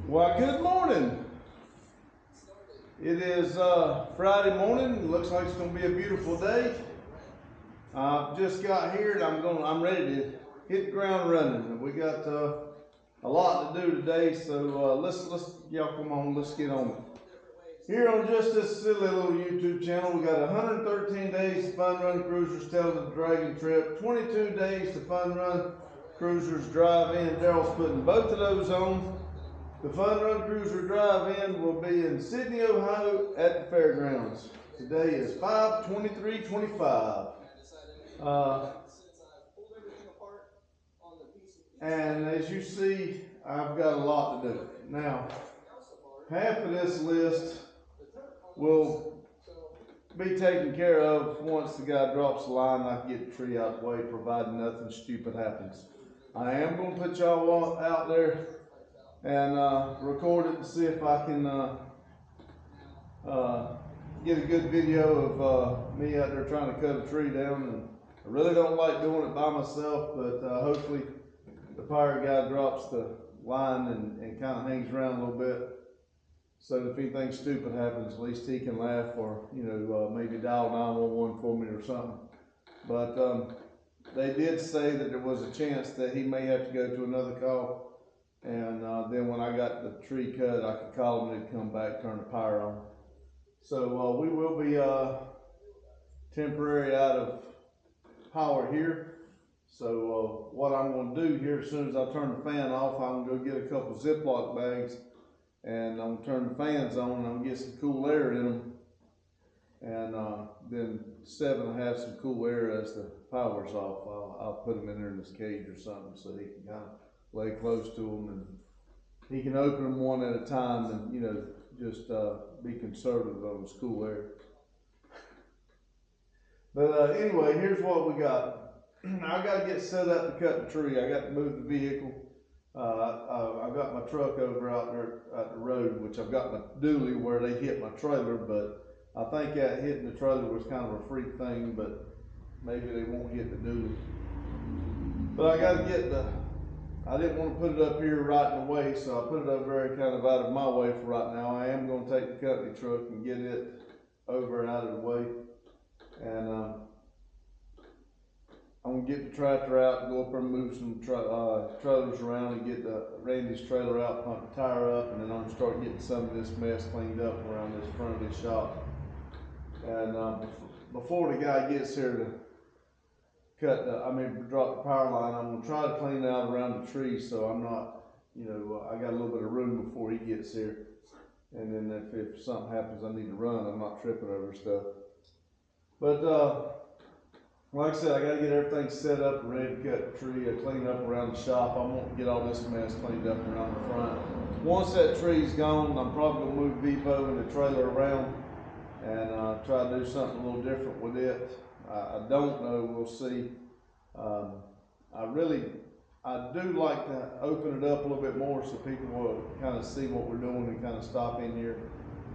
Why, good morning. It is Friday morning. Looks like it's gonna be a beautiful day. I've just got here and I'm ready to hit the ground running. We got a lot to do today, so let's y'all come on, let's get on it. Here on just this silly little YouTube channel, we got 113 days to Fun Run Cruisers Tell the Dragon Trip, 22 days to Fun Run Cruisers Drive In. Daryl's putting both of those on. The Fun Run Cruiser Drive-In will be in Sydney, Ohio at the fairgrounds. Today is 5/23/25. And as you see, I've got a lot to do. Now, half of this list will be taken care of once the guy drops the line and I can get the tree out of the way, providing nothing stupid happens. I am going to put y'all out there and record it and see if I can get a good video of me out there trying to cut a tree down. And I really don't like doing it by myself, but hopefully the power guy drops the line and kind of hangs around a little bit, so that if anything stupid happens, at least he can laugh, or maybe dial 911 for me or something. But they did say that there was a chance that he may have to go to another call. And then when I got the tree cut, I could call them and they'd come back, turn the power on. So we will be temporary out of power here. So what I'm going to do here, as soon as I turn the fan off, I'm going to go get a couple Ziploc bags and I'm going to turn the fans on and I'm going to get some cool air in them. And then Seven will have some cool air as the power's off. I'll put them in there in this cage or something so he can kind of lay close to them, and he can open them one at a time and just be conservative on his cool air. But anyway, here's what we got. I got to get set up to cut the tree. I got to move the vehicle. I've got my truck over out there at the road, which I've got my dually where they hit my trailer, but I think that hitting the trailer was kind of a freak thing, but maybe they won't hit the dually. But I got to get I didn't want to put it up here right in the way, so I put it over there kind of out of my way for right now. I am going to take the company truck and get it over and out of the way. And I'm going to get the tractor out and go up there and move some trailers around and get Randy's trailer out, pump the tire up, and then I'm going to start getting some of this mess cleaned up around this front of this shop. And before the guy gets here to drop the power line, I'm going to try to clean out around the tree so I'm not, I got a little bit of room before he gets here. And then if something happens I need to run, I'm not tripping over stuff. But like I said, I got to get everything set up and ready to cut the tree. I clean up around the shop. I want to get all this mess cleaned up around the front. Once that tree's gone, I'm probably going to move Vivo and the trailer around and try to do something a little different with it. I don't know, we'll see. I do like to open it up a little bit more so people will kind of see what we're doing and kind of stop in here.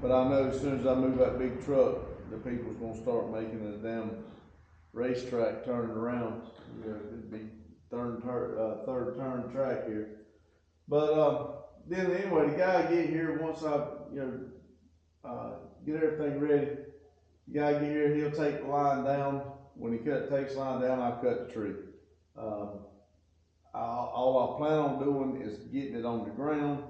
But I know as soon as I move that big truck, the people's going to start making a damn racetrack turning around. It'd be third turn track here. But then anyway, the guy get here once I get everything ready. The guy get here, he'll take the line down. When he takes the line down, I cut the tree. All I plan on doing is getting it on the ground,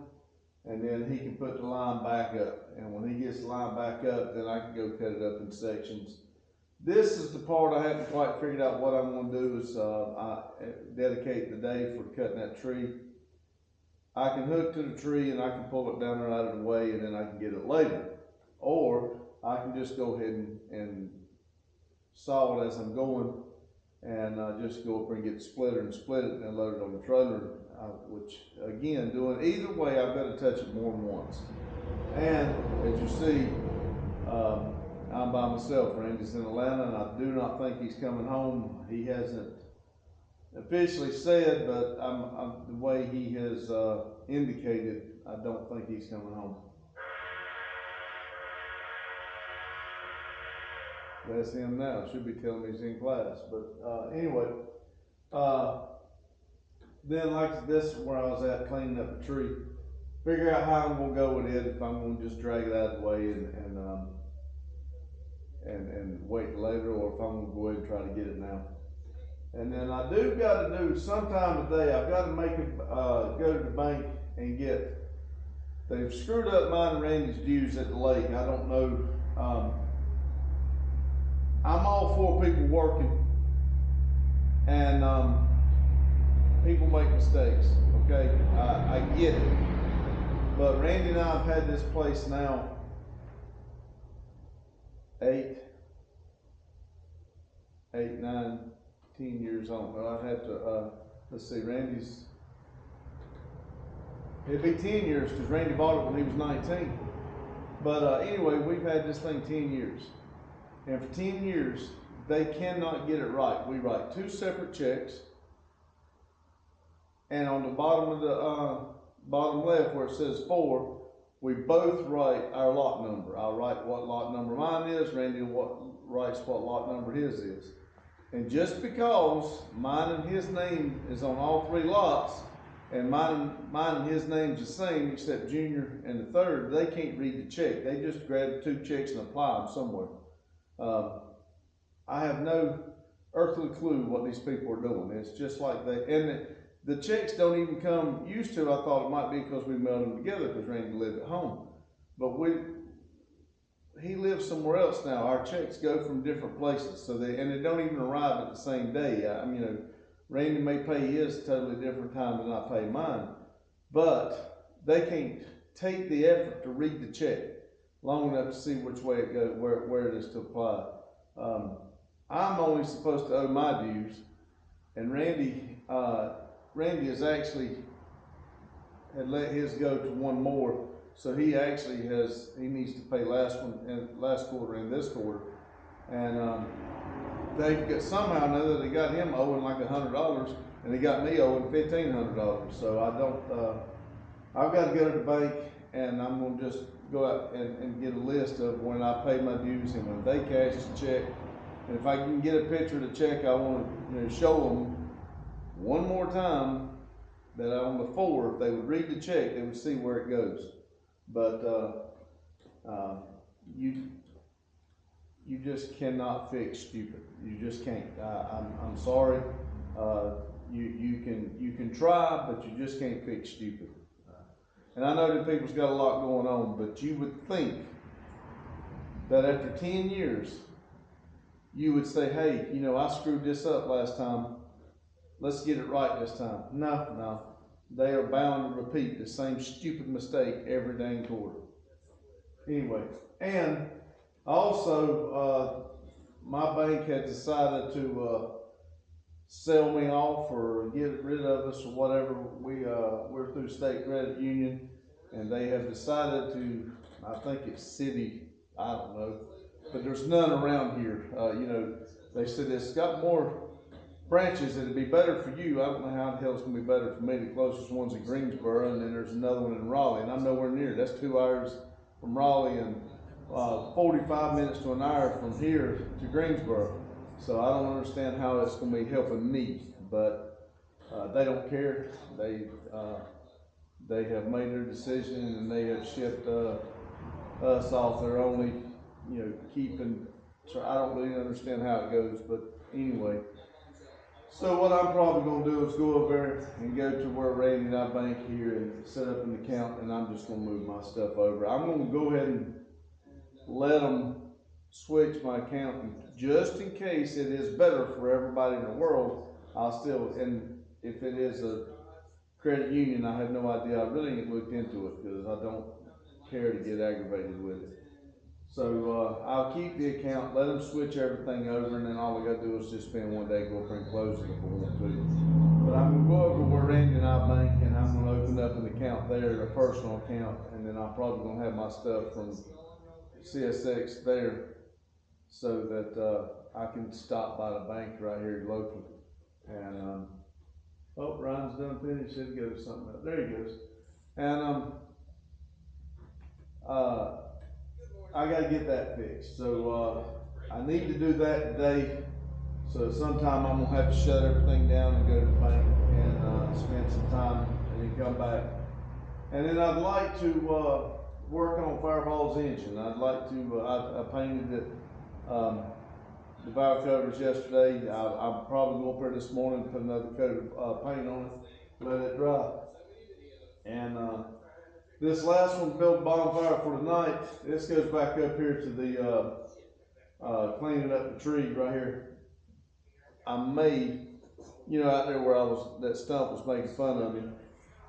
and then he can put the line back up. And when he gets the line back up, then I can go cut it up in sections. This is the part I haven't quite figured out what I'm going to do. Is I dedicate the day for cutting that tree. I can hook to the tree and I can pull it down there out of the way, and then I can get it later. Or I can just go ahead and saw it as I'm going, and just go up there and get the splitter and split it and then load it on the trailer. Which again, doing either way, I've got to touch it more than once. And as you see, I'm by myself. Randy's in Atlanta, and I do not think he's coming home. He hasn't officially said, but the way he has indicated, I don't think he's coming home. That's him now. Should be telling me he's in class. But anyway, then like this is where I was at cleaning up the tree. figure out how I'm gonna go with it, if I'm gonna just drag it out of the way and wait later, or if I'm gonna go ahead and try to get it now. And then I do gotta do sometime today, I've gotta make it, go to the bank and get, they've screwed up mine and Randy's dues at the lake. I don't know, I'm all for people working, and people make mistakes, okay? I get it. But Randy and I have had this place now 8, 9, 10 years on. Well, I'd have to, let's see, it'd be 10 years because Randy bought it when he was 19. But anyway, we've had this thing 10 years. And for 10 years, they cannot get it right. We write 2 separate checks. And on the bottom of the bottom left where it says 4, we both write our lot number. I'll write what lot number mine is, Randy writes what lot number his is. And just because mine and his name is on all 3 lots, and mine and his name's the same except Junior and the third, they can't read the check. They just grab 2 checks and apply them somewhere. I have no earthly clue what these people are doing. It's just like the checks don't even come, used to, I thought it might be because we mailed them together because Randy lived at home. But he lives somewhere else now. Our checks go from different places, so they don't even arrive at the same day. Randy may pay his totally different time than I pay mine, but they can't take the effort to read the check long enough to see which way it goes, where it is to apply. I'm only supposed to owe my dues, and Randy has actually had let his go to one more, so he needs to pay last quarter and this quarter, and they got, somehow or another they got him owing like $100, and they got me owing $1,500. So I've got to go to the bank, and I'm gonna just go out and get a list of when I pay my dues and when they cash the check. And if I can get a picture of the check, I want to show them one more time that on the 4, if they would read the check, they would see where it goes. But you just cannot fix stupid. You just can't. I'm sorry. You can try, but you just can't fix stupid. And I know that people's got a lot going on, but you would think that after 10 years, you would say, hey, I screwed this up last time. Let's get it right this time. No. They are bound to repeat the same stupid mistake every dang quarter. Anyway, and also, my bank had decided to sell me off or get rid of us or whatever. We're through State Credit Union, and they have decided to, I think it's city, I don't know, but there's none around here. They said it's got more branches, it'd be better for you. I don't know how the hell it's gonna be better for me. The closest one's in Greensboro, and then there's another one in Raleigh, and I'm nowhere near. That's 2 hours from Raleigh and 45 minutes to an hour from here to Greensboro. So I don't understand how it's going to be helping me, but they don't care. They have made their decision, and they have shipped us off. They're only, keeping. So I don't really understand how it goes, but anyway. So what I'm probably going to do is go over there and go to where Randy and I bank here and set up an account, and I'm just going to move my stuff over. I'm going to go ahead and let them switch my account, and just in case it is better for everybody in the world, I'll still, and if it is a credit union, I have no idea. I really ain't looked into it because I don't care to get aggravated with it. So I'll keep the account, let them switch everything over, and then all I got to do is just spend one day, go up and close it if I want to. But I'm going to go over where Randy and I bank, and I'm going to open up an account there, a personal account, and then I'm probably going to have my stuff from CSX there so that I can stop by the bank right here locally. And Ryan's done finished. He'll go to something else. There he goes. And I got to get that fixed. So I need to do that today. So sometime I'm gonna have to shut everything down and go to the bank and spend some time and then come back And then I'd like to work on Fireball's engine. I'd like to, I painted it, the valve covers yesterday. I'm probably going up there this morning, put another coat of paint on it, let it dry. And this last one, built a bonfire for tonight. This goes back up here to the cleaning up the tree right here. I made, you know, out there where that stump was making fun of me,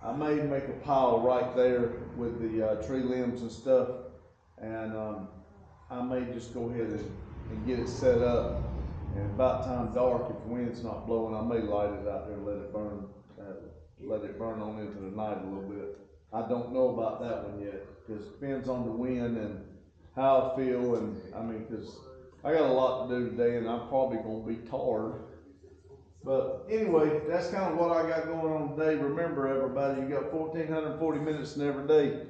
I may make a pile right there with the tree limbs and stuff, and I may just go ahead and get it set up. And about time dark, if the wind's not blowing, I may light it out there and let it burn on into the night a little bit. I don't know about that one yet, because it depends on the wind and how I feel, and I mean, because I got a lot to do today, and I'm probably gonna be tired. But anyway, that's kind of what I got going on today. Remember, everybody, you got 1,440 minutes in every day.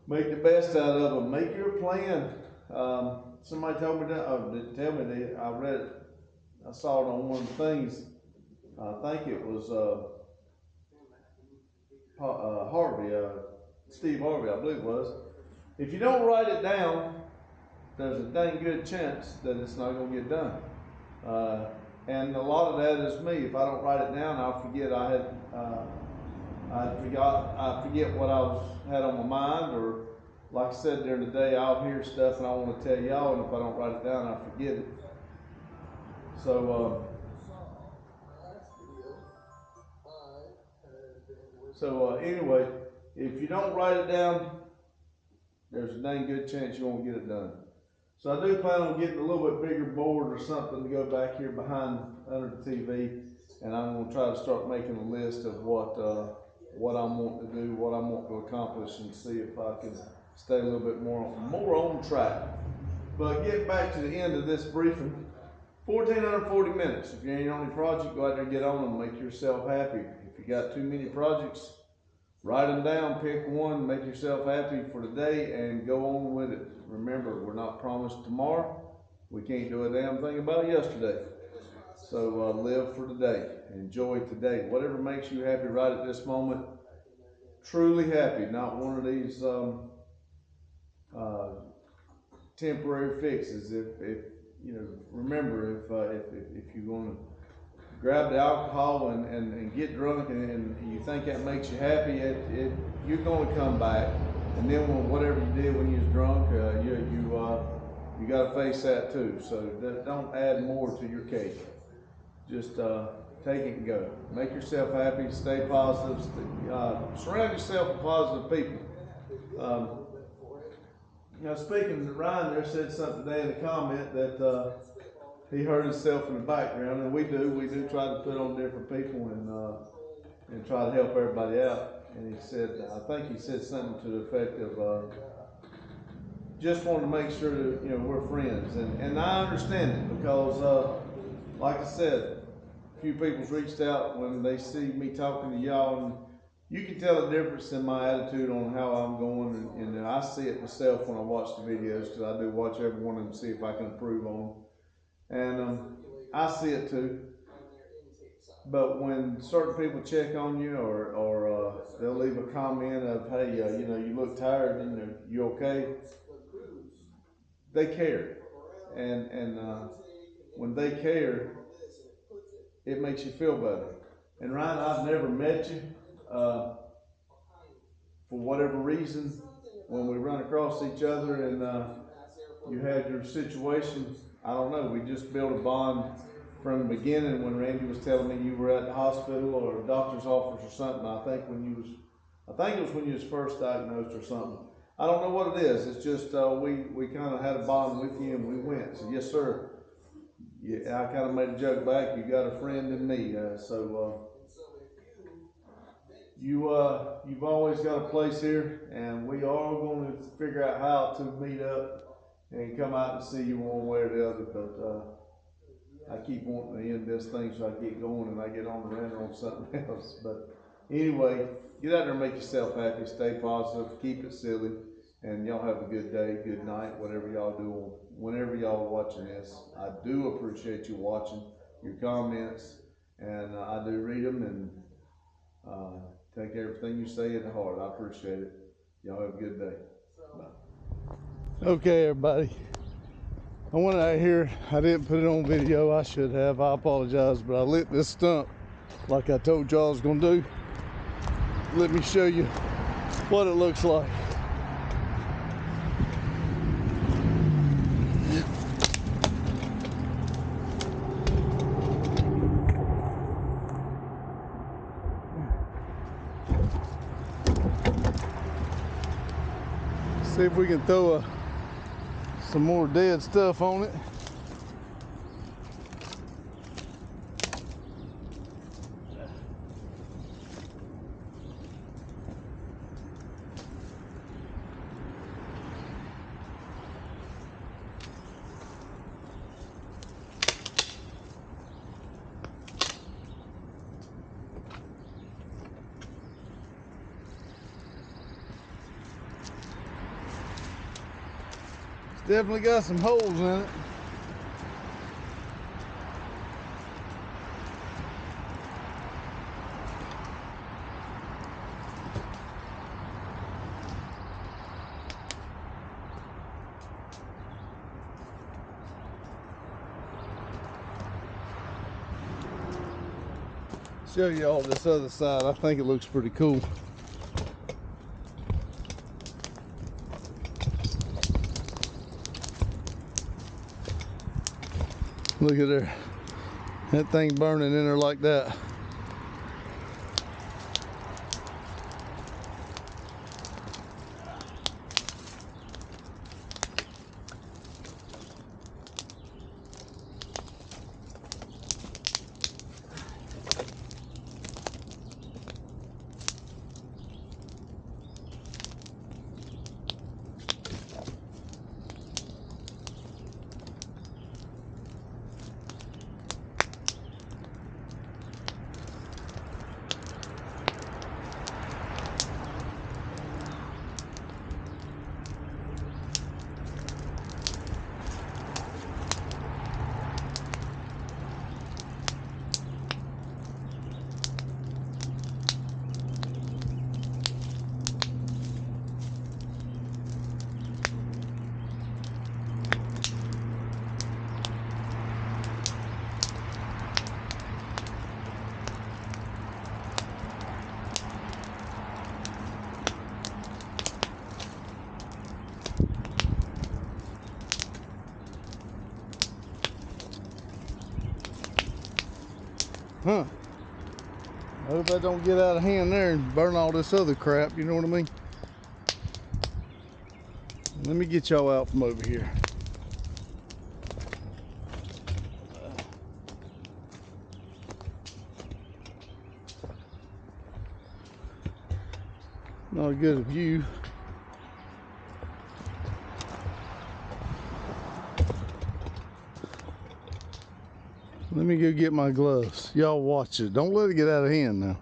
Make the best out of them. Make your plan. Somebody told me that, didn't tell me that. I read it. I saw it on one of the things. I think it was Harvey, Steve Harvey, I believe it was. If you don't write it down, there's a dang good chance that it's not going to get done. And a lot of that is me. If I don't write it down, I'll forget I forget what had on my mind, or like I said during the day, I'll hear stuff and I want to tell y'all, and if I don't write it down, I forget it. So anyway, if you don't write it down, there's a dang good chance you won't get it done. So I do plan on getting a little bit bigger board or something to go back here behind under the TV, and I'm going to try to start making a list of what I'm wanting to do, what I'm wanting to accomplish, and see if I can stay a little bit more on track. But getting back to the end of this briefing, 1,440 minutes. If you ain't on any project, go out there and get on them, make yourself happy. If you got too many projects, write them down, pick one, make yourself happy for today, and go on with it. Remember, we're not promised tomorrow. We can't do a damn thing about yesterday. So live for today. Enjoy today. Whatever makes you happy right at this moment. Truly happy, not one of these temporary fixes. If you know, remember, if you're going to grab the alcohol and get drunk and you think that makes you happy, you're going to come back. And then whatever you did when you was drunk, you got to face that too. So don't add more to your cake. Just take it and go. Make yourself happy. Stay positive. Surround yourself with positive people. Now speaking to Ryan, there said something today in the comment that he heard himself in the background, and we do try to put on different people and try to help everybody out. And he said, I think he said something to the effect of, just wanted to make sure that, you know, we're friends. And I understand it because, like I said, a few people's reached out when they see me talking to y'all, and you can tell the difference in my attitude on how I'm going, and I see it myself when I watch the videos, because I do watch every one of them to see if I can improve on them. And I see it too. But when certain people check on you, or they'll leave a comment of, hey, you know, you look tired, you know, you okay? They care, and when they care, it makes you feel better. And Ryan, I've never met you. For whatever reason, when we run across each other and you had your situation, I don't know, we just built a bond from the beginning. When Randy was telling me you were at the hospital or a doctor's office or something, I think it was when you was first diagnosed or something. I don't know what it is. It's just we kind of had a bond with you and we went. So yes, sir. Yeah, I kind of made a joke back. You got a friend in me. You've always got a place here, and we are going to figure out how to meet up and come out and see you one way or the other. But I keep wanting to end this thing so I get going and I get on the rant on something else. But anyway, get out there and make yourself happy. Stay positive. Keep it silly. And y'all have a good day, good night, whatever y'all do, whenever y'all are watching this. I do appreciate you watching, your comments, and I do read them, and Take everything you say at heart. I appreciate it. Y'all have a good day. Bye. Okay, everybody. I went out here. I didn't put it on video. I should have. I apologize, but I lit this stump like I told y'all I was gonna do. Let me show you what it looks like. See if we can throw some more dead stuff on it. Definitely got some holes in it. Show you all this other side. I think it looks pretty cool. Look at there. That thing burning in there like that. Huh. I hope that don't get out of hand there and burn all this other crap, you know what I mean? Let me get y'all out from over here. Not a good view. Let me go get my gloves. Y'all watch it. Don't let it get out of hand now.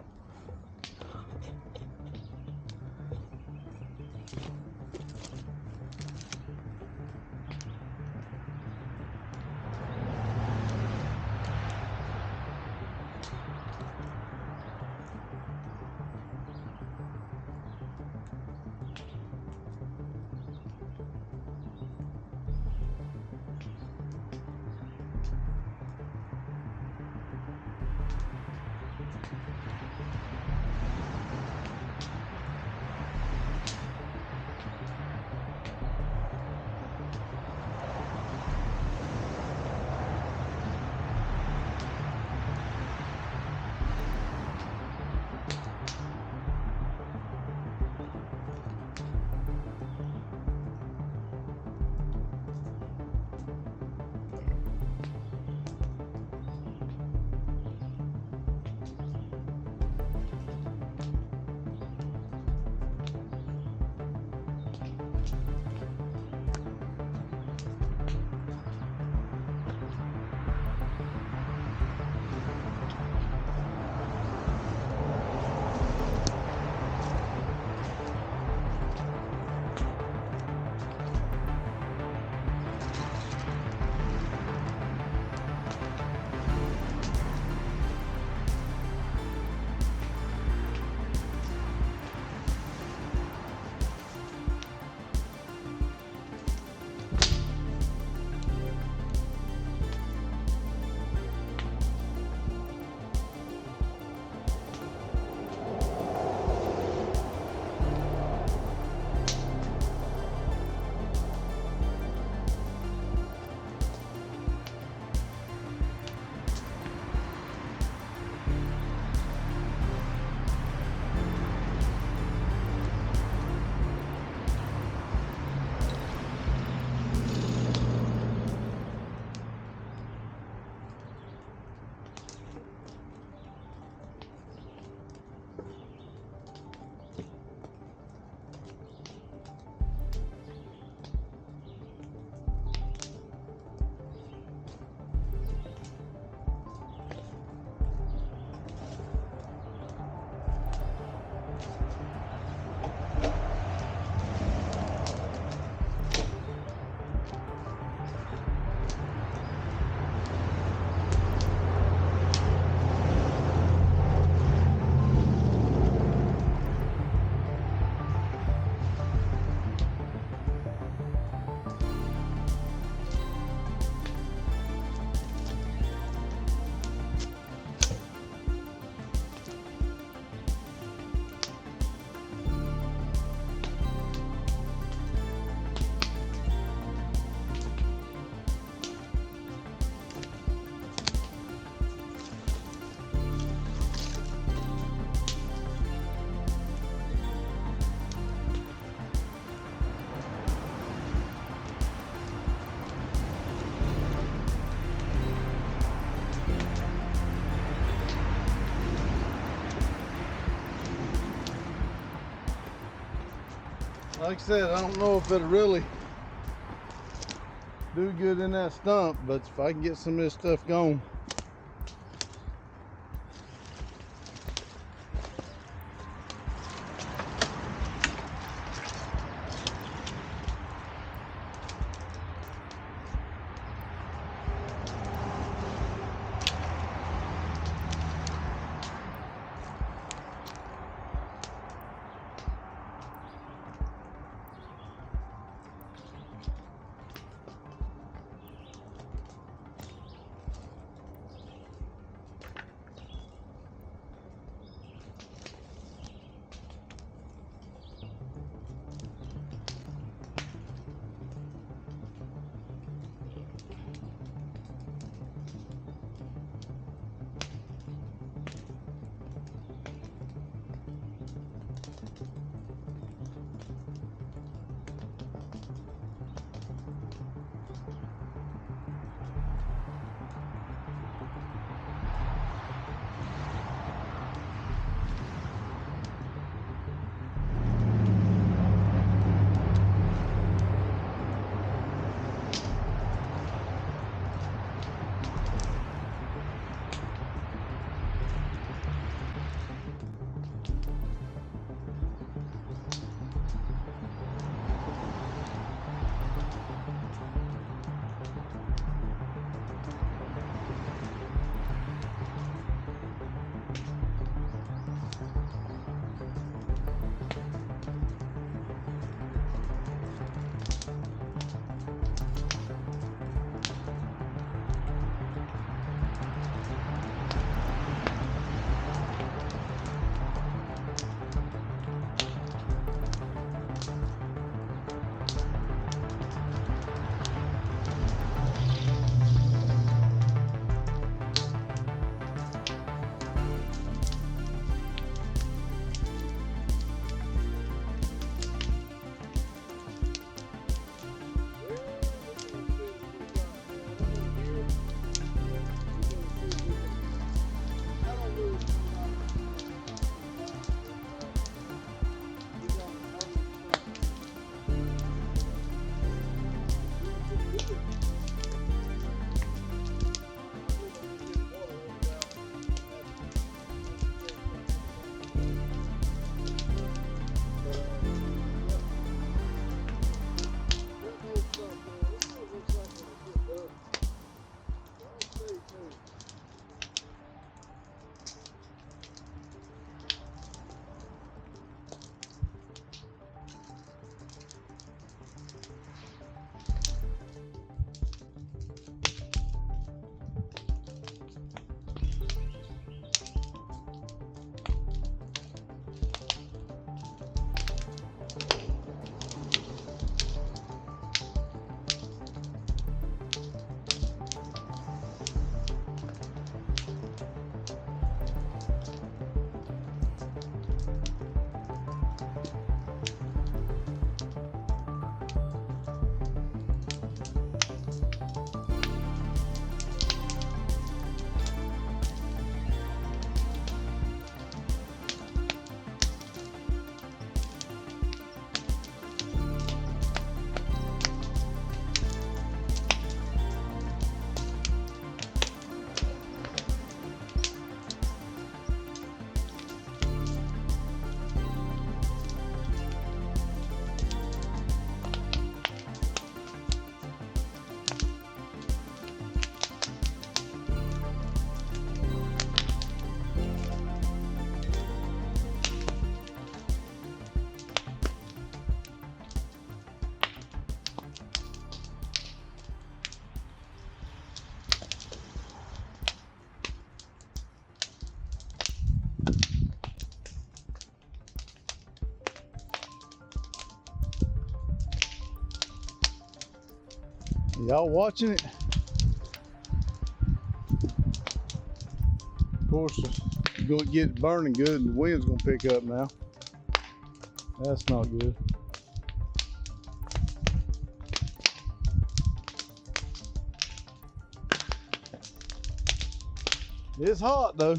Like I said, I don't know if it'll really do good in that stump, but if I can get some of this stuff gone. Y'all watching it? Of course, it's gonna get burning good and the wind's gonna pick up now. That's not good. It's hot though.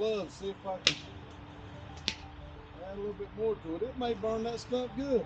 gloves, see if I can add a little bit more to it. It may burn that stump good.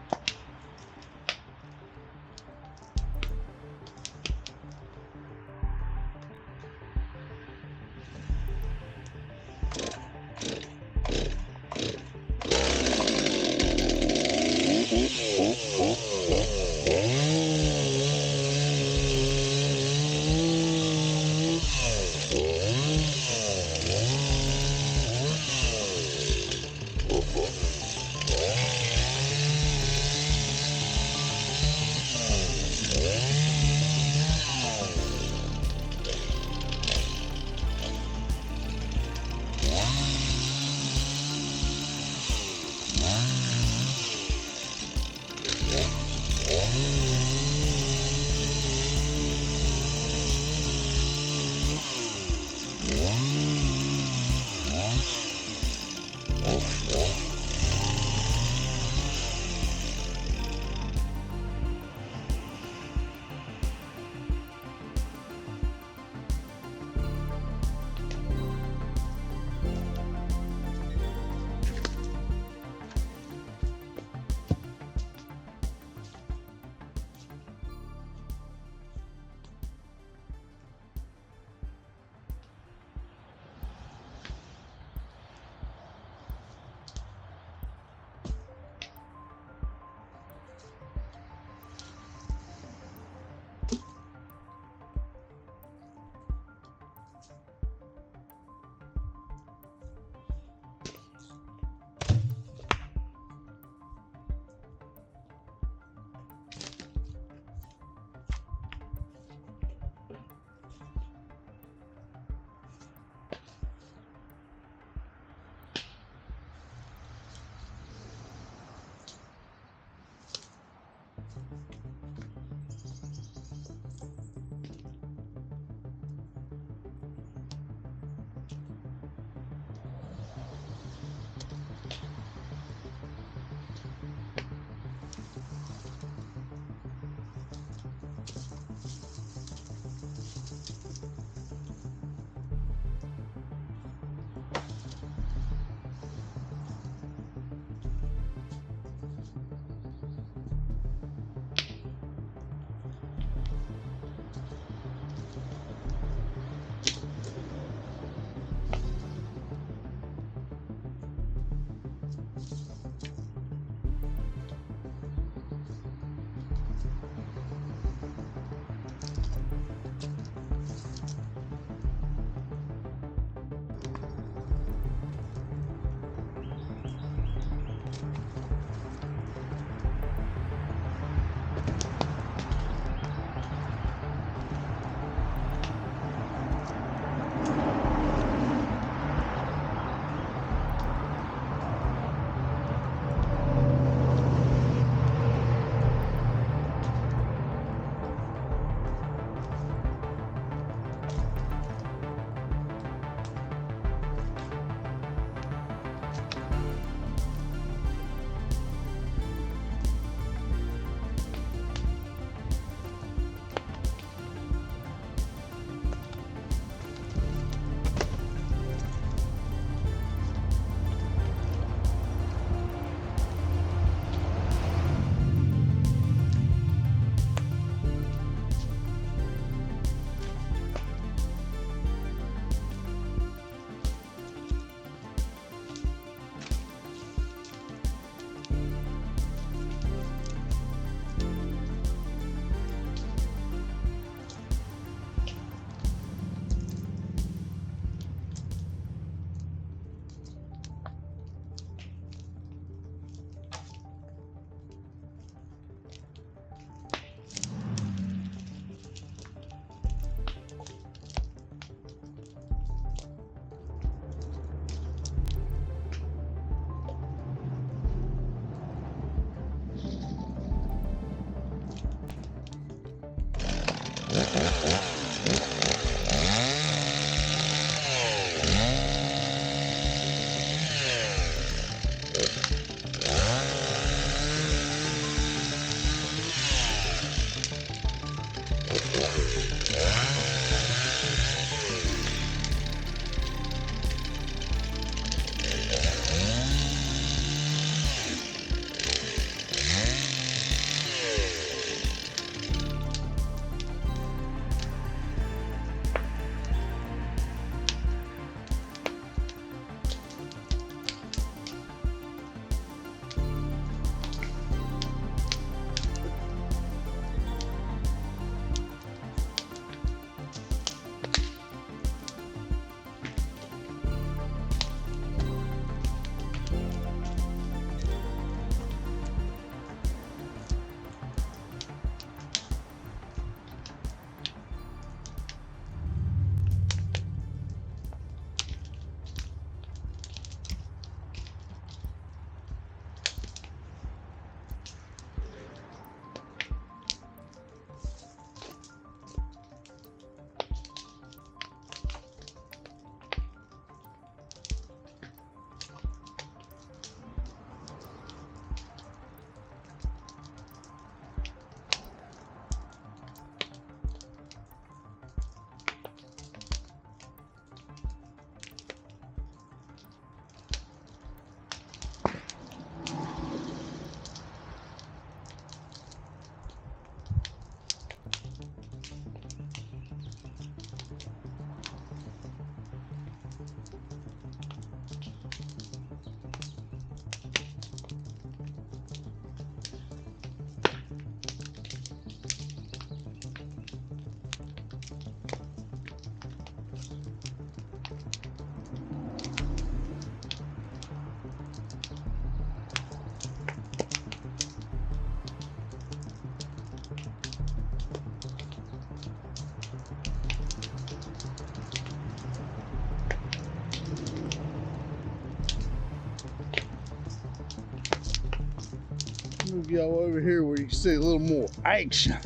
Move y'all over here where you can see a little more action.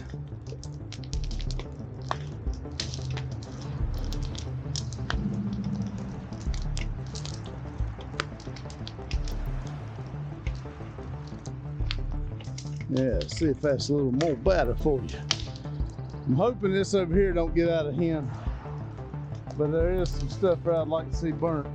Yeah, see if that's a little more better for you. I'm hoping this over here don't get out of hand, but there is some stuff that I'd like to see burnt.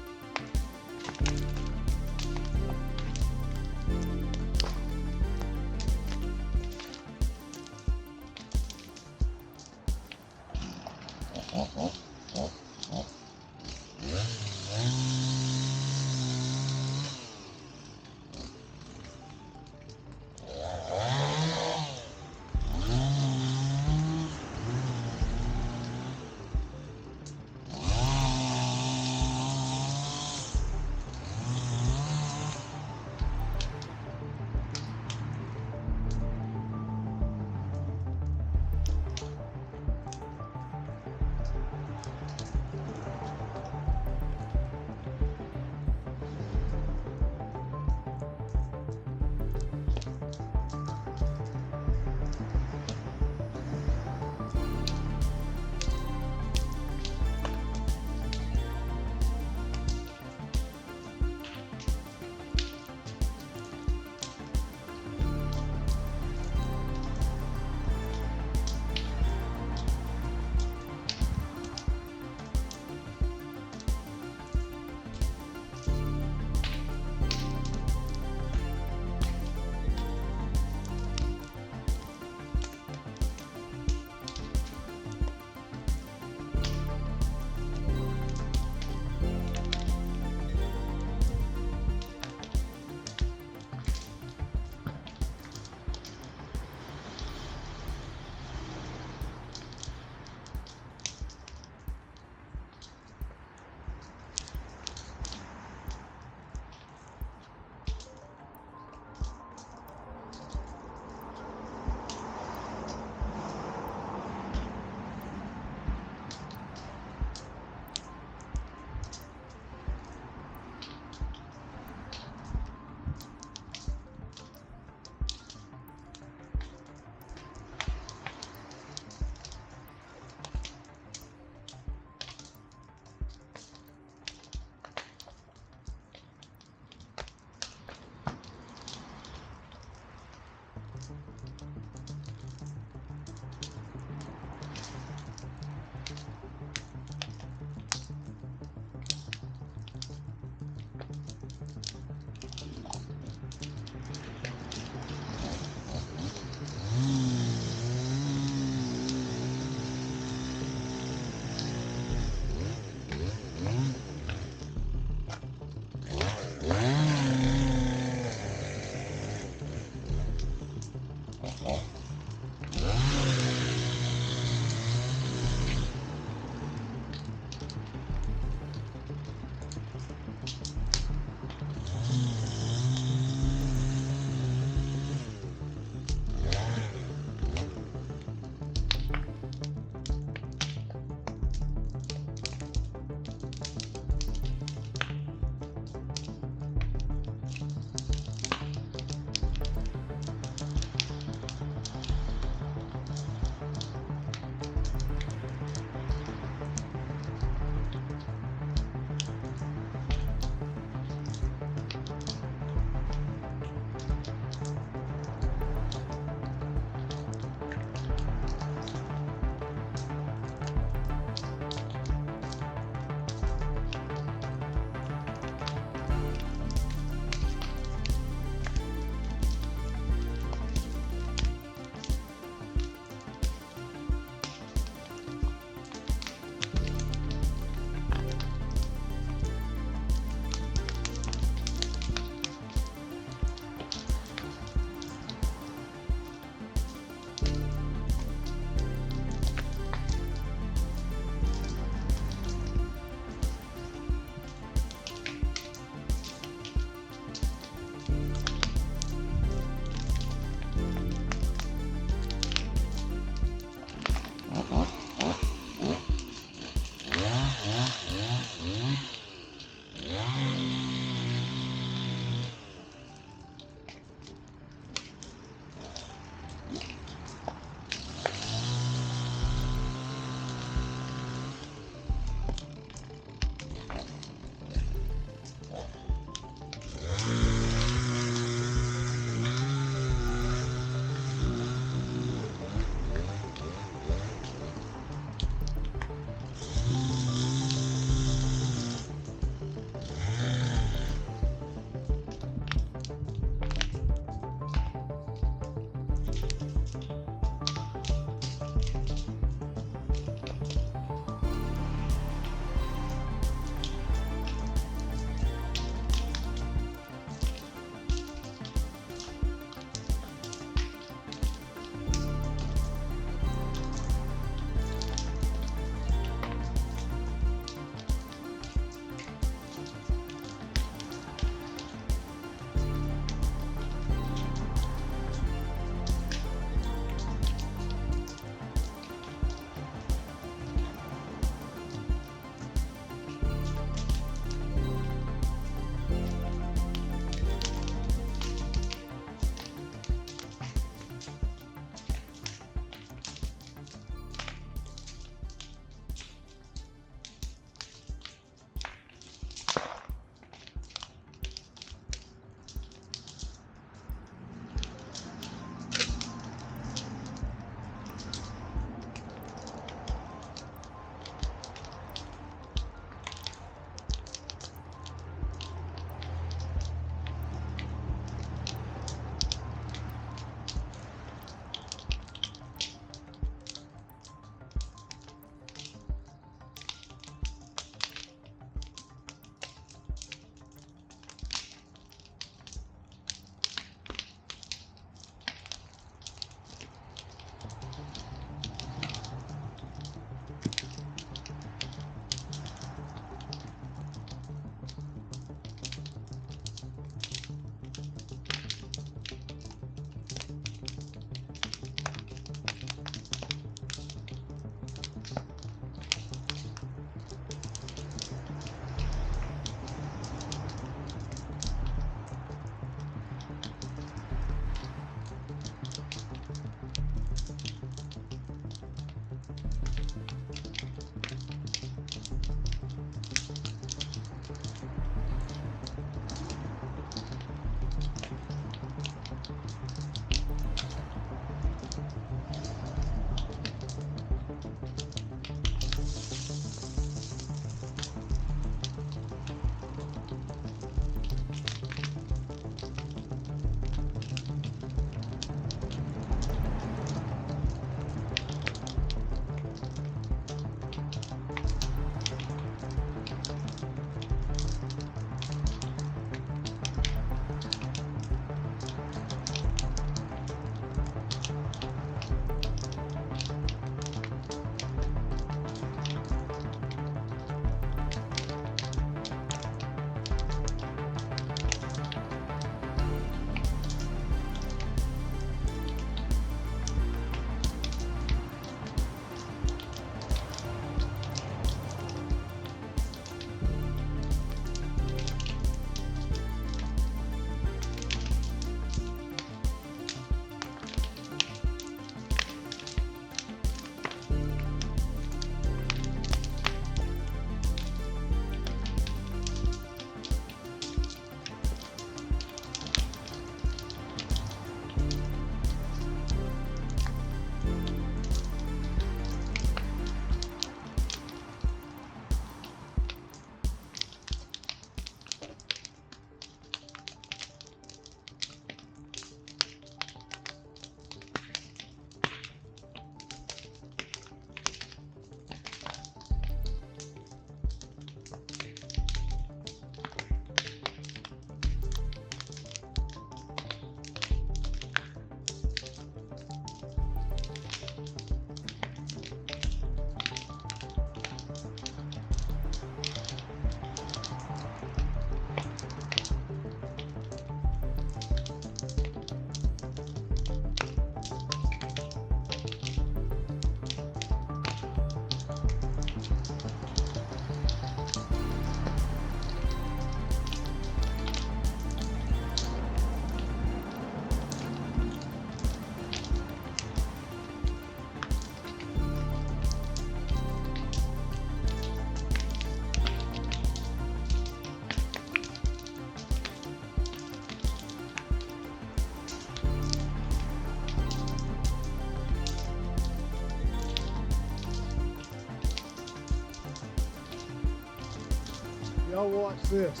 Y'all watch this.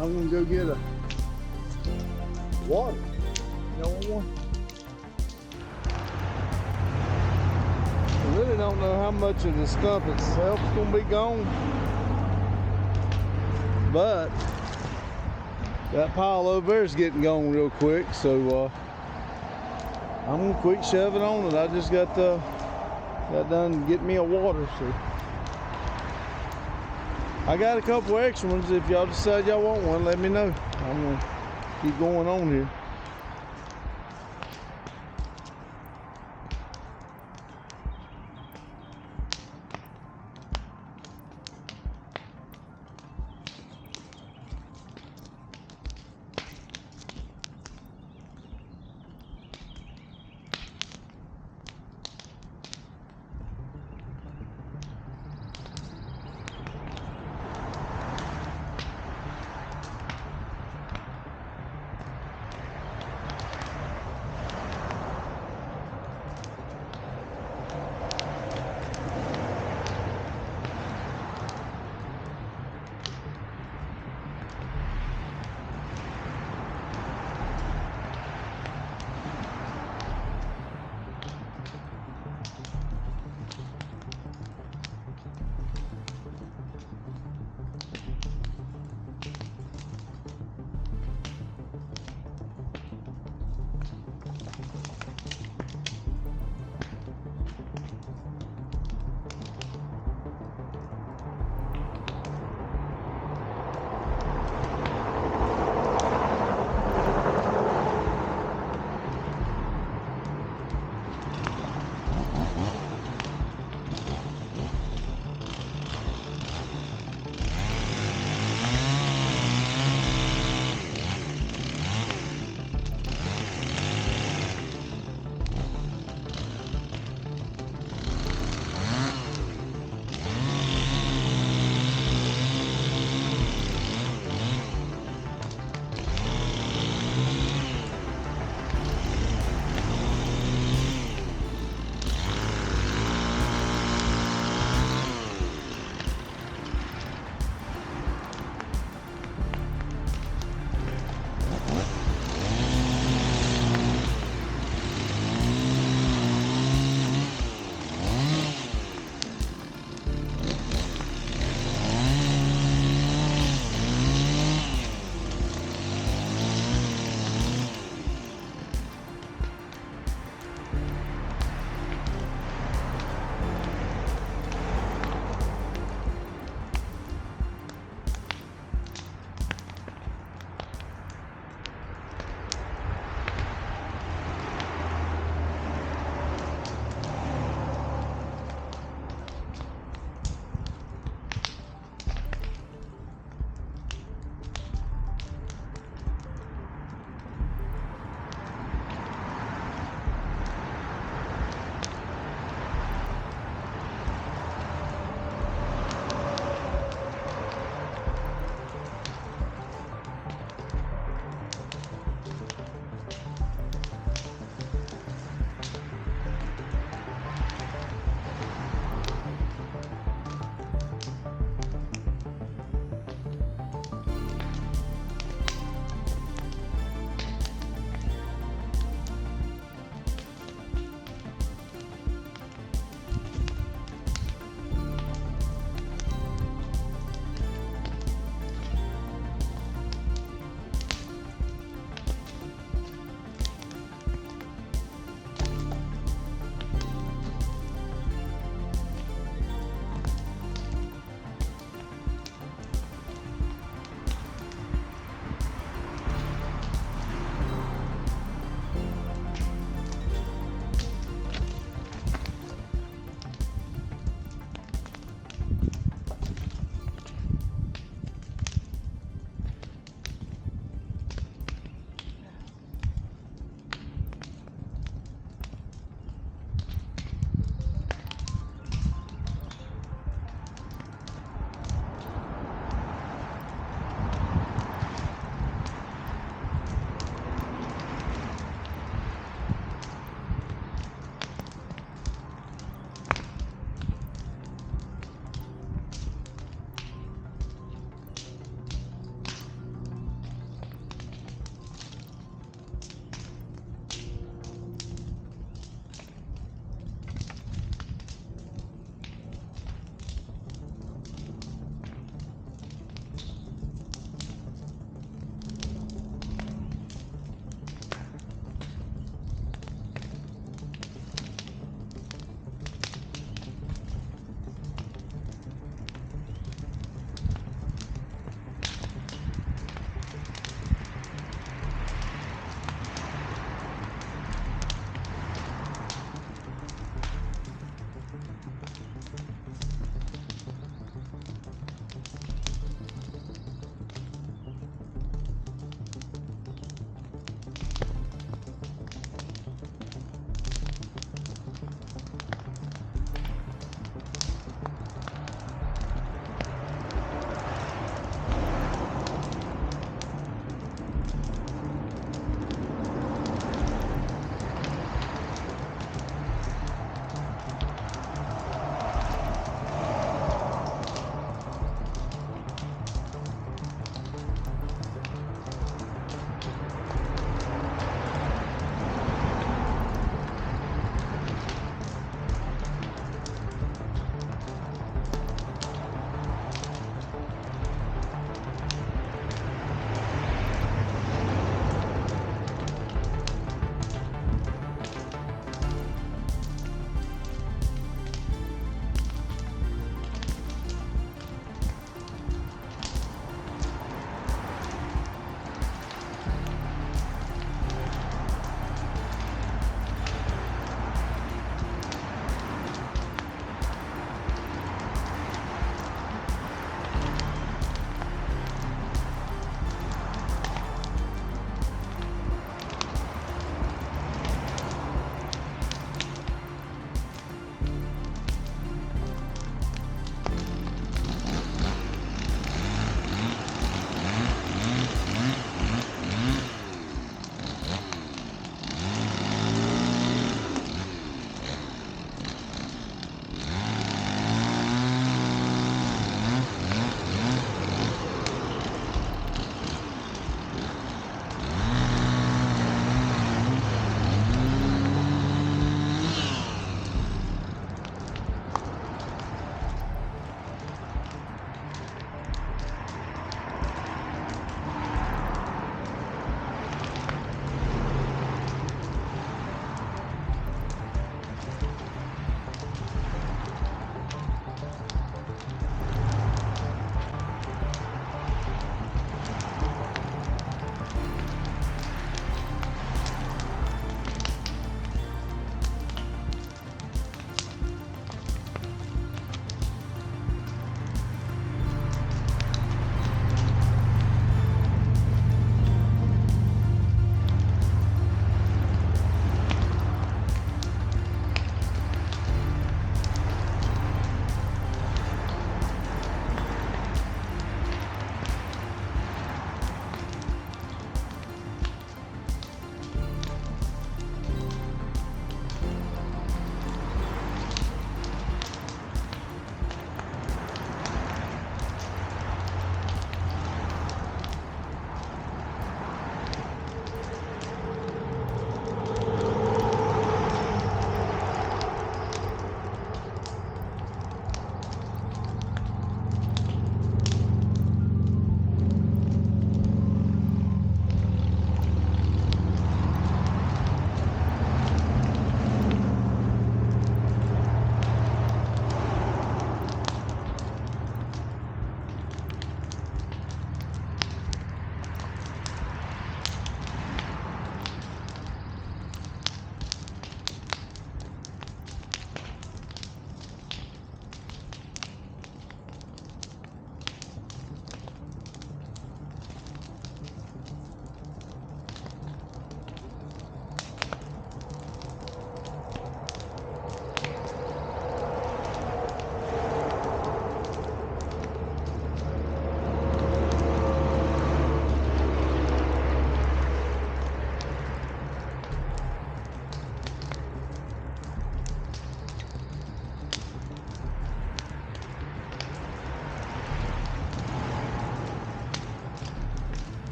I'm gonna go get a water. Y'all want one? I really don't know how much of the stump itself is gonna be gone, but that pile over there is getting gone real quick, so I'm gonna quick shove it on it. I just got done getting me a water, so I got a couple extra ones. If y'all decide y'all want one, let me know. I'm gonna keep going on here.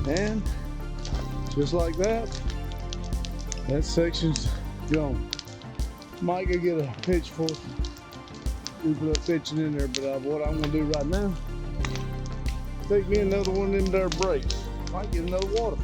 And just like that, that section's gone. Might go get a pitchfork, do put pitching in there, but what I'm gonna do right now, take me another one of them there breaks. Might get another water.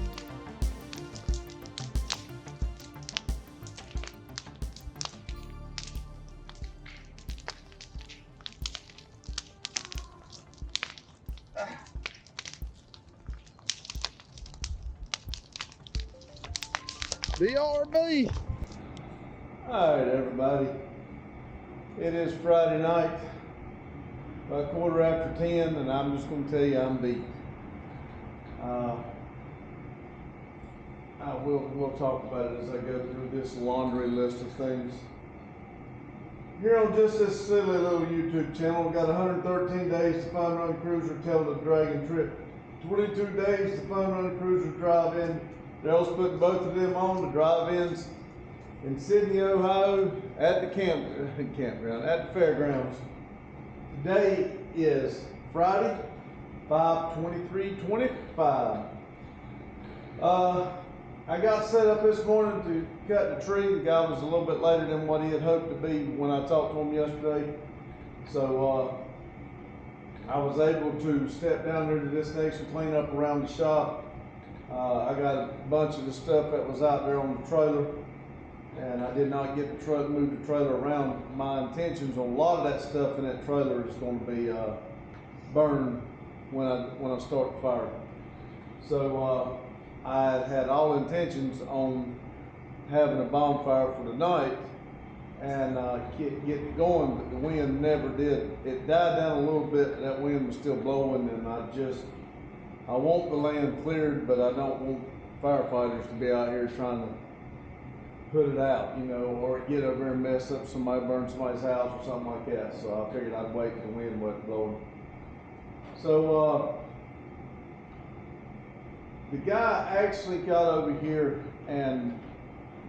BRB. All right, everybody. It is Friday night, about 10:15, and I'm just going to tell you I'm beat. We'll talk about it as I go through this laundry list of things. Here on just this silly little YouTube channel, we've got 113 days to Fun Run Cruiser tell the Dragon trip. 22 days to Fun Run Cruiser drive-in. Daryl's putting both of them on the drive-ins in Sydney, Ohio, at the campground, at the fairgrounds. Today is Friday, 5/23/25. I got set up this morning to cut the tree. The guy was a little bit later than what he had hoped to be when I talked to him yesterday. So I was able to step down there to this nation, clean up around the shop. I got a bunch of the stuff that was out there on the trailer, and I did not get the truck, move the trailer around. My intentions on a lot of that stuff in that trailer is going to be burned when I start the fire. So I had all intentions on having a bonfire for the night and getting it going, but the wind never did. It died down a little bit, but that wind was still blowing, and I want the land cleared, but I don't want firefighters to be out here trying to put it out, you know, or get over there and mess up somebody, burn somebody's house or something like that. So I figured I'd wait till the wind wasn't blowing. So the guy actually got over here, and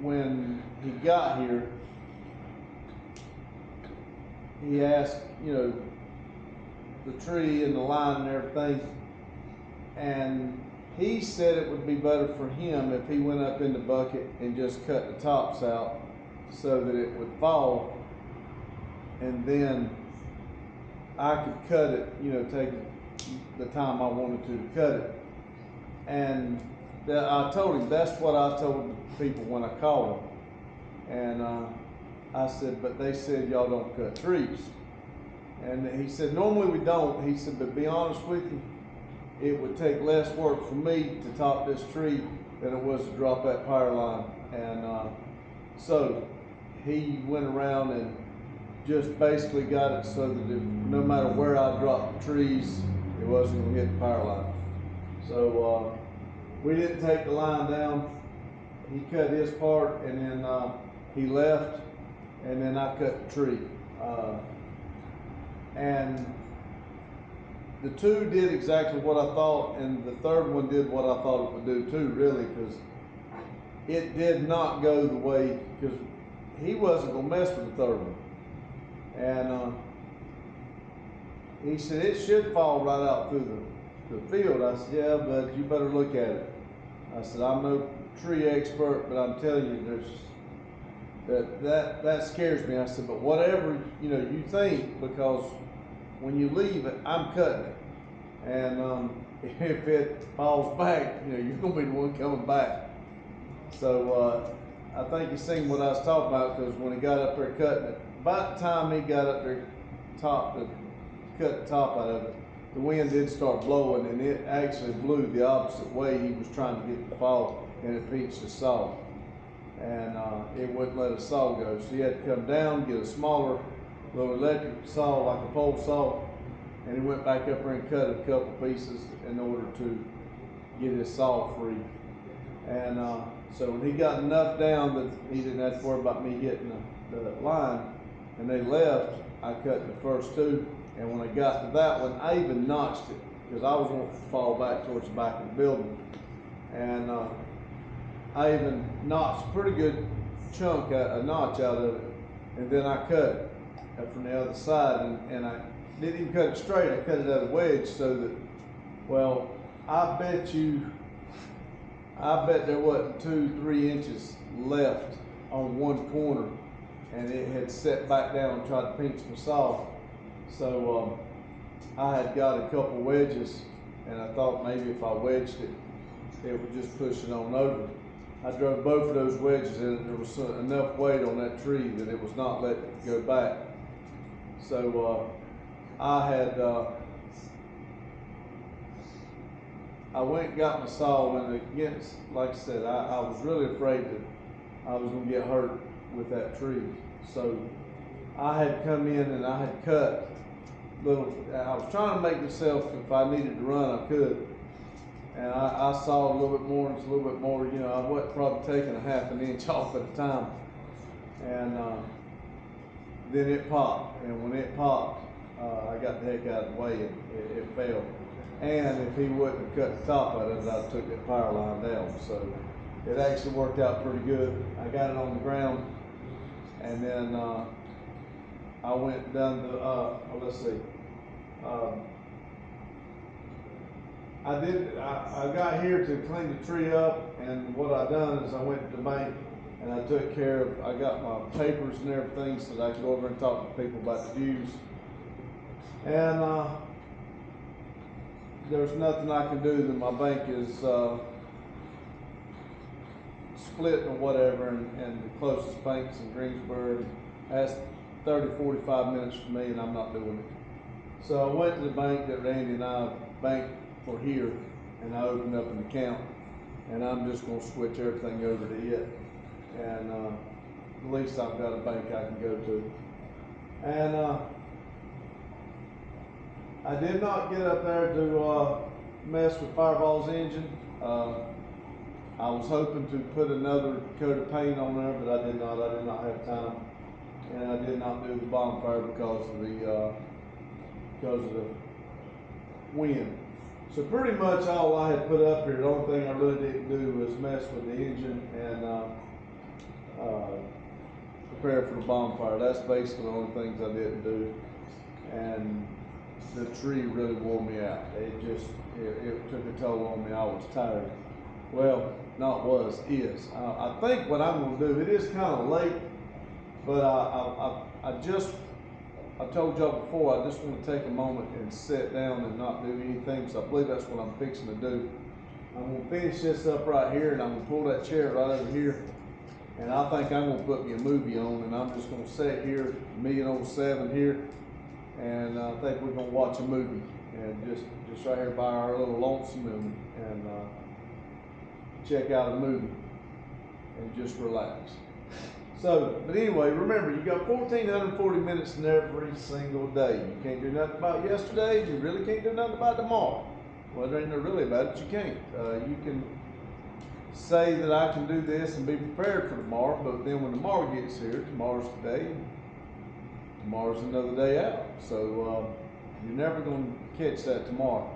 when he got here, he asked, you know, the tree and the line and everything, and he said it would be better for him if he went up in the bucket and just cut the tops out so that it would fall, and then I could cut it, you know, take the time I wanted to cut it. And I told him, that's what I told the people when I called them. And I said, but they said y'all don't cut trees. And he said, normally we don't. He said, but be honest with you, it would take less work for me to top this tree than it was to drop that power line. And so he went around and just basically got it so that no matter where I dropped the trees, it wasn't gonna hit the power line. So we didn't take the line down. He cut his part, and then he left, and then I cut the tree. And the two did exactly what I thought, and the third one did what I thought it would do too, really, because it did not go the way, because he wasn't gonna mess with the third one. And he said, it should fall right out through the field. I said, yeah, but you better look at it. I said, I'm no tree expert, but I'm telling you, that scares me. I said, but whatever you think, because when you leave it, I'm cutting it, and if it falls back, you're gonna be the one coming back. So I think you seen what I was talking about, because when he got up there cutting it, about the time he got up there to cut the top out of it, the wind did start blowing, and it actually blew the opposite way he was trying to get it to fall, and it pinched his saw, and it wouldn't let his saw go. So he had to come down, get a smaller little electric saw, like a pole saw, and he went back up there and cut a couple pieces in order to get his saw free. And so when he got enough down that he didn't have to worry about me hitting the line, and they left, I cut the first two. And when I got to that one, I even notched it, because I was going to fall back towards the back of the building. And I even notched a pretty good chunk, a notch out of it. And then I cut it from the other side, and I didn't even cut it straight. I cut it at a wedge, so that, well, I bet there wasn't 2-3 inches left on one corner, and it had set back down and tried to pinch my saw. So I had got a couple wedges, and I thought maybe if I wedged it, it would just push it on over. I drove both of those wedges in, and there was enough weight on that tree that it was not letting it go back. So I went and got my saw, and again, like I said, I was really afraid that I was going to get hurt with that tree. So I had come in and I had cut little, I was trying to make myself, if I needed to run, I could. And I saw a little bit more, and it's a little bit more, I wasn't probably taking a half an inch off at the time. And then it popped, and when it popped, I got the heck out of the way, and it fell. And if he wouldn't have cut the top of it, I took that power line down. So it actually worked out pretty good. I got it on the ground, and then I went down to, let's see, I got here to clean the tree up, and what I done is I went to the bank and I took care of, I got my papers and everything so that I could go over and talk to people about the dues. And there's nothing I can do that my bank is split or whatever, and the closest bank's in Greensboro. That's 30-45 minutes for me, and I'm not doing it. So I went to the bank that Randy and I banked for here, and I opened up an account, and I'm just going to switch everything over to it. And at least I've got a bank I can go to. And I did not get up there to mess with Fireball's engine. I was hoping to put another coat of paint on there, but I did not. I did not have time, and I did not do the bonfire because of the wind. So pretty much all I had put up here, the only thing I really didn't do was mess with the engine and prepare for the bonfire. That's basically the only things I didn't do. And the tree really wore me out. It took a toll on me. I was tired. Well, not was, is. I think what I'm going to do, it is kind of late, but I told y'all before, I just want to take a moment and sit down and not do anything, so I believe that's what I'm fixing to do. I'm gonna finish this up right here, and I'm gonna pull that chair right over here, and I think I'm gonna put me a movie on, and I'm just gonna sit here, me and old Seven here, and I think we're gonna watch a movie, and just right here by our little lonesome, and check out a movie, and just relax. So, but anyway, remember, you got 1,440 minutes in every single day. You can't do nothing about yesterday. You really can't do nothing about tomorrow. Well, there ain't no really about it. You can't. You can say that I can do this and be prepared for tomorrow, but then when tomorrow gets here, tomorrow's today, tomorrow's another day out. So you're never going to catch that tomorrow.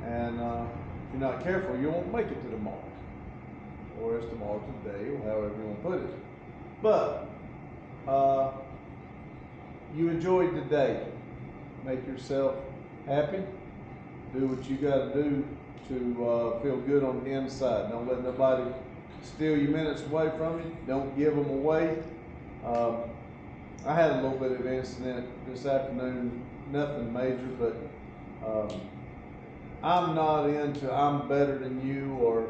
And if you're not careful, you won't make it to tomorrow. Or it's tomorrow today, or however you want to put it. But you enjoyed the day. Make yourself happy. Do what you got to do to feel good on the inside. Don't let nobody steal your minutes away from you. Don't give them away. I had a little bit of an incident this afternoon. Nothing major, but I'm not into I'm better than you, or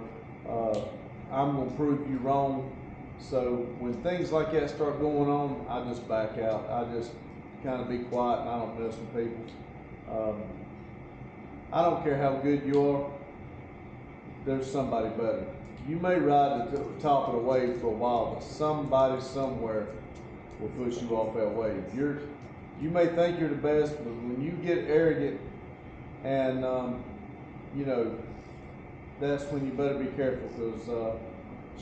I'm going to prove you wrong. So when things like that start going on, I just back out. I just kind of be quiet, and I don't mess with people. I don't care how good you are, there's somebody better. You may ride to the top of the wave for a while, but somebody somewhere will push you off that wave. You may think you're the best, but when you get arrogant and you know, that's when you better be careful, because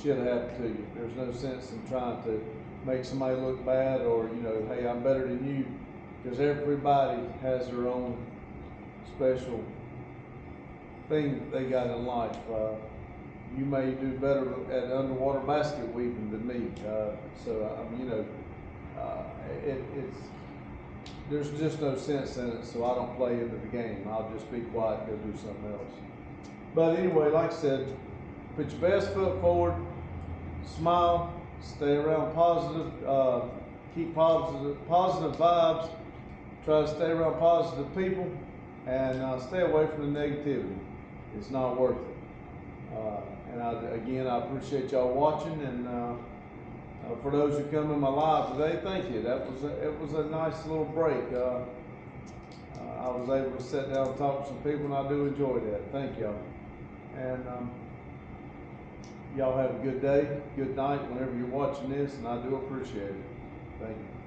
shit'll happen to you. There's no sense in trying to make somebody look bad, or hey, I'm better than you, because everybody has their own special thing that they got in life. You may do better at underwater basket weaving than me. So I mean, it's there's just no sense in it. So I don't play into the game. I'll just be quiet and go do something else. But anyway, like I said, put your best foot forward, smile, stay around positive, keep positive vibes, try to stay around positive people, and stay away from the negativity. It's not worth it. And I appreciate y'all watching, and for those who come in my live today, thank you. It was a nice little break. I was able to sit down and talk to some people, and I do enjoy that. Thank y'all. And y'all have a good day, good night whenever you're watching this, and I do appreciate it. Thank you.